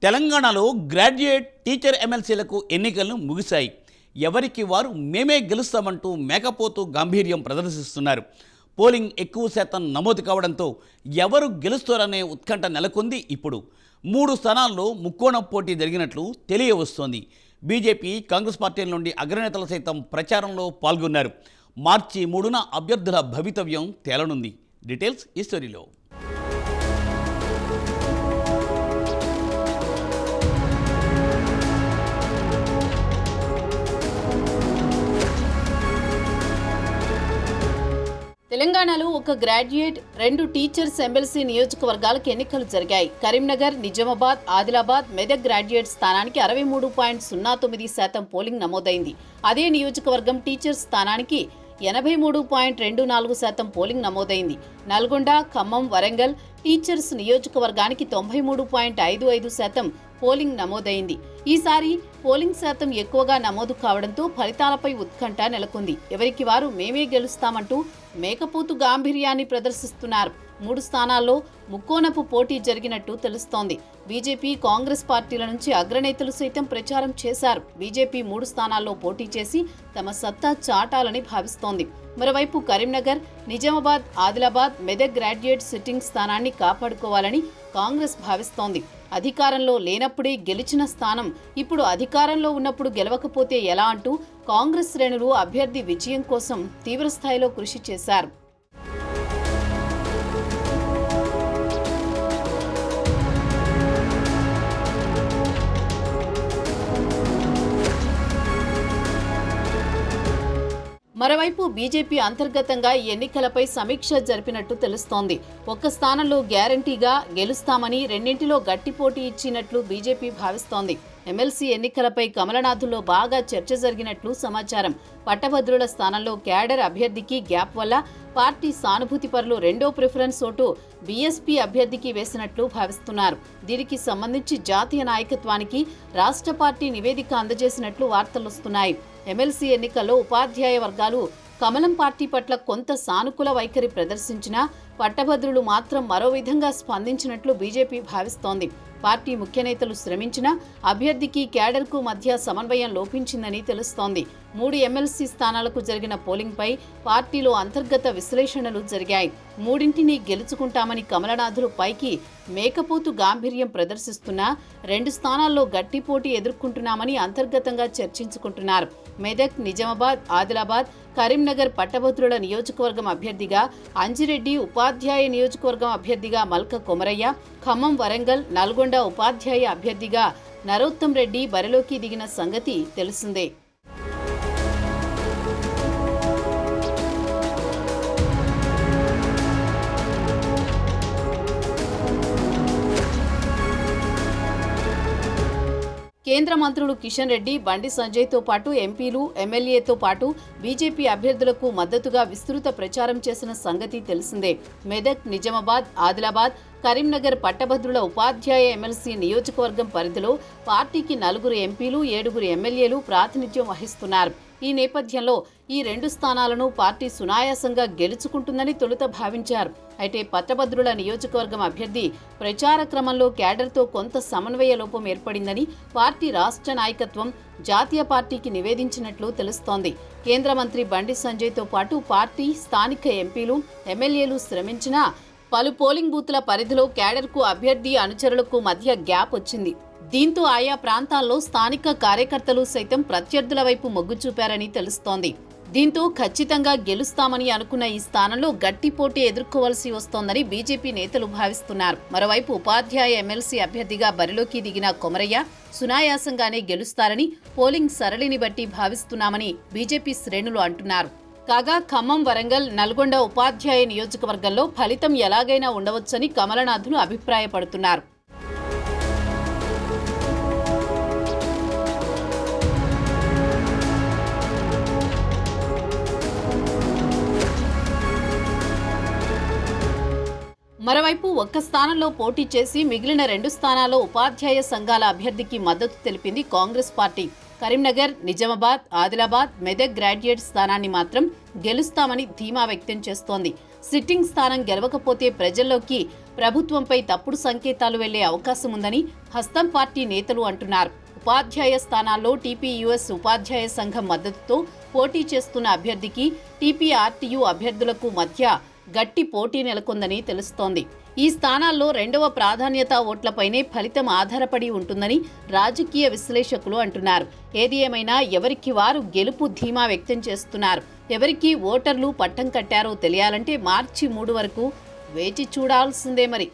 తెలంగాణలో graduate teacher ఎమ్మెల్సీలకు ఎన్నికలు ముగిశాయి. ఎవరికి వారు మేమే గెలుస్తామంటూ మేకపోతూ గాంభీర్యం ప్రదర్శిస్తున్నారు. పోలింగ్ ఎక్కువ శాతం నమోదు కావడంతో ఎవరు గెలుస్తారనే ఉత్కంఠ నెలకొంది. ఇప్పుడు 3 స్థానాల్లో ముక్కోణ పోటీ జరిగినట్లు తెలియవస్తోంది. బీజేపీ, కాంగ్రెస్ పార్టీల నుండి అగ్రనేతలు సైతం ప్రచారంలో పాల్గొన్నారు. మార్చి 3న అభ్యర్థుల భవితవ్యం తేలనుంది. డీటెయిల్స్ ఈ స్టోరీలో. తెలంగాణలో ఒక గ్రాడ్యుయేట్, 2 టీచర్స్ ఎమ్మెల్సీ నియోజకవర్గాలకు ఎన్నికలు జరిగాయి. కరీంనగర్, నిజామాబాద్, ఆదిలాబాద్, మెదక్ గ్రాడ్యుయేట్ స్థానానికి 63.09% పోలింగ్ నమోదైంది. అదే నియోజకవర్గం టీచర్స్ స్థానానికి 83.24% పోలింగ్ నమోదైంది. నల్గొండ, ఖమ్మం, వరంగల్ టీచర్స్ నియోజకవర్గానికి 93.55% పోలింగ్ నమోదైంది. ఈసారి పోలింగ్ శాతం ఎక్కువగా నమోదు కావడంతో ఫలితాలపై ఉత్కంఠ నెలకొంది. ఎవరికి వారు మేమే గెలుస్తామంటూ మేకపోతు గాంభీర్యాన్ని ప్రదర్శిస్తున్నారు. 3 స్థానాల్లో ముక్కోనపు పోటీ జరిగినట్టు తెలుస్తోంది. బీజేపీ, కాంగ్రెస్ పార్టీల నుంచి అగ్రనేతలు సైతం ప్రచారం చేశారు. బీజేపీ 3 స్థానాల్లో పోటీ చేసి తమ సత్తా చాటాలని భావిస్తోంది. మరోవైపు కరీంనగర్, నిజామాబాద్, ఆదిలాబాద్, మెదక్ గ్రాడ్యుయేట్ సిట్టింగ్ స్థానాన్ని కాపాడుకోవాలని కాంగ్రెస్ భావిస్తోంది. అధికారంలో లేనప్పుడే గెలిచిన స్థానం ఇప్పుడు అధికారంలో ఉన్నప్పుడు గెలవకపోతే ఎలా అంటూ కాంగ్రెస్ శ్రేణులు అభ్యర్థి విజయం కోసం తీవ్రస్థాయిలో కృషి చేశారు. మరోవైపు బీజేపీ అంతర్గతంగా ఈ ఎన్నికలపై సమీక్ష జరిపినట్టు తెలుస్తోంది. ఒక్క స్థానంలో గ్యారంటీగా గెలుస్తామని, 2 గట్టి పోటీ ఇచ్చినట్లు బీజేపీ భావిస్తోంది. ఎమ్మెల్సీ ఎన్నికలపై కమలనాథుల్లో బాగా చర్చ జరిగినట్లు సమాచారం. పట్టభద్రుల స్థానంలో క్యాడర్ అభ్యర్థికి గ్యాప్ వల్ల పార్టీ సానుభూతి పరులు 2వ ప్రిఫరెన్స్ ఓటు బీఎస్పీ అభ్యర్థికి వేసినట్లు భావిస్తున్నారు. దీనికి సంబంధించి జాతీయ నాయకత్వానికి రాష్ట్ర పార్టీ నివేదిక అందజేసినట్లు వార్తలొస్తున్నాయి. ఎమ్మెల్సీ ఎన్నికల్లో ఉపాధ్యాయ వర్గాలు కమలం పార్టీ పట్ల కొంత సానుకూల వైఖరి ప్రదర్శించినా పట్టభద్రులు మాత్రం మరో విధంగా స్పందించినట్లు బీజేపీ భావిస్తోంది. పార్టీ ముఖ్య నేతలు శ్రమించినా అభ్యర్థికి క్యాడర్కు మధ్య సమన్వయం లోపించిందని తెలుస్తోంది. 3 ఎమ్మెల్సీ స్థానాలకు జరిగిన పోలింగ్పై పార్టీలో అంతర్గత విశ్లేషణలు జరిగాయి. 3 గెలుచుకుంటామని కమలనాథులు పైకి మేకపోతు గాంభీర్యం ప్రదర్శిస్తున్నా 2 స్థానాల్లో గట్టి పోటీ ఎదుర్కొంటున్నామని అంతర్గతంగా చర్చించుకుంటున్నారు. మెదక్, నిజామాబాద్, ఆదిలాబాద్, కరీంనగర్ పట్టభద్రుల నియోజకవర్గం అభ్యర్థిగా అంజిరెడ్డి, ఉపాధ్యాయ నియోజకవర్గం అభ్యర్థిగా మల్క కొమరయ్య, ఖమ్మం, వరంగల్, నల్గొండ ఉపాధ్యాయ అభ్యర్థిగా నరోత్తం రెడ్డి బరిలోకి దిగిన సంగతి తెలిసిందే. కేంద్ర మంత్రులు కిషన్ రెడ్డి, బండి సంజయ్తో పాటు ఎంపీలు, ఎమ్మెల్యేతో పాటు బీజేపీ అభ్యర్థులకు మద్దతుగా విస్తృత ప్రచారం చేసిన సంగతి తెలిసిందే. మెదక్, నిజామాబాద్, ఆదిలాబాద్, కరీంనగర్ పట్టభద్రుల ఉపాధ్యాయ ఎమ్మెల్సీ నియోజకవర్గం పరిధిలో పార్టీకి 4 ఎంపీలు, 7 ఎమ్మెల్యేలు ప్రాతినిధ్యం వహిస్తున్నారు. ఈ నేపథ్యంలో ఈ 2 స్థానాలను పార్టీ సునాయాసంగా గెలుచుకుంటుందని తొలుత భావించారు. అయితే పట్టభద్రుల నియోజకవర్గం అభ్యర్థి ప్రచార క్రమంలో క్యాడర్తో కొంత సమన్వయ లోపం ఏర్పడిందని పార్టీ రాష్ట్ర నాయకత్వం జాతీయ పార్టీకి నివేదించినట్లు తెలుస్తోంది. కేంద్ర మంత్రి బండి సంజయ్తో పాటు పార్టీ స్థానిక ఎంపీలు, ఎమ్మెల్యేలు శ్రమించినా పలు పోలింగ్ బూత్ల పరిధిలో క్యాడర్కు, అభ్యర్థి అనుచరులకు మధ్య గ్యాప్ వచ్చింది. దీంతో ఆయా ప్రాంతాల్లో స్థానిక కార్యకర్తలు సైతం ప్రత్యర్థుల వైపు మొగ్గు చూపారని తెలుస్తోంది. దీంతో ఖచ్చితంగా గెలుస్తామని అనుకున్న ఈ స్థానంలో గట్టి పోటీ ఎదుర్కోవాల్సి వస్తోందని బీజేపీ నేతలు భావిస్తున్నారు. మరోవైపు ఉపాధ్యాయ ఎమ్మెల్సీ అభ్యర్థిగా బరిలోకి దిగిన కొమరయ్య సునాయాసంగానే గెలుస్తారని పోలింగ్ సరళిని బట్టి భావిస్తున్నామని బీజేపీ శ్రేణులు అంటున్నారు. కాగా ఖమ్మం, వరంగల్, నల్గొండ ఉపాధ్యాయ నియోజకవర్గంలో ఫలితం ఎలాగైనా ఉండవచ్చని కమలనాథులు అభిప్రాయపడుతున్నారు. మరోవైపు ఒక్క స్థానంలో పోటీ చేసి మిగిలిన 2 స్థానాల్లో ఉపాధ్యాయ సంఘాల అభ్యర్థికి మద్దతు తెలిపింది కాంగ్రెస్ పార్టీ. కరీంనగర్, నిజామాబాద్, ఆదిలాబాద్, మెదక్ గ్రాడ్యుయేట్ స్థానాన్ని మాత్రం గెలుస్తామని ధీమా వ్యక్తం చేస్తోంది. సిట్టింగ్ స్థానం గెలవకపోతే ప్రజల్లోకి ప్రభుత్వంపై తప్పుడు సంకేతాలు వెళ్లే అవకాశం ఉందని హస్తం పార్టీ నేతలు అంటున్నారు. ఉపాధ్యాయ స్థానాల్లో టీపీయూఎస్ ఉపాధ్యాయ సంఘం మద్దతుతో పోటీ చేస్తున్న అభ్యర్థికి టీపీఆర్టీయూ అభ్యర్థులకు మధ్య గట్టి పోటీ నెలకొందని తెలుస్తోంది. ఈ స్థానాల్లో రెండవ ప్రాధాన్యత ఓట్లపైనే ఫలితం ఆధారపడి ఉంటుందని రాజకీయ విశ్లేషకులు అంటున్నారు. ఏది ఏమైనా ఎవరికి వారు గెలుపు ధీమా వ్యక్తం చేస్తున్నారు. ఎవరికి ఓటర్లు పట్టం కట్టారో తెలియాలంటే మార్చి 3 వరకు వేచి చూడాల్సిందే మరి.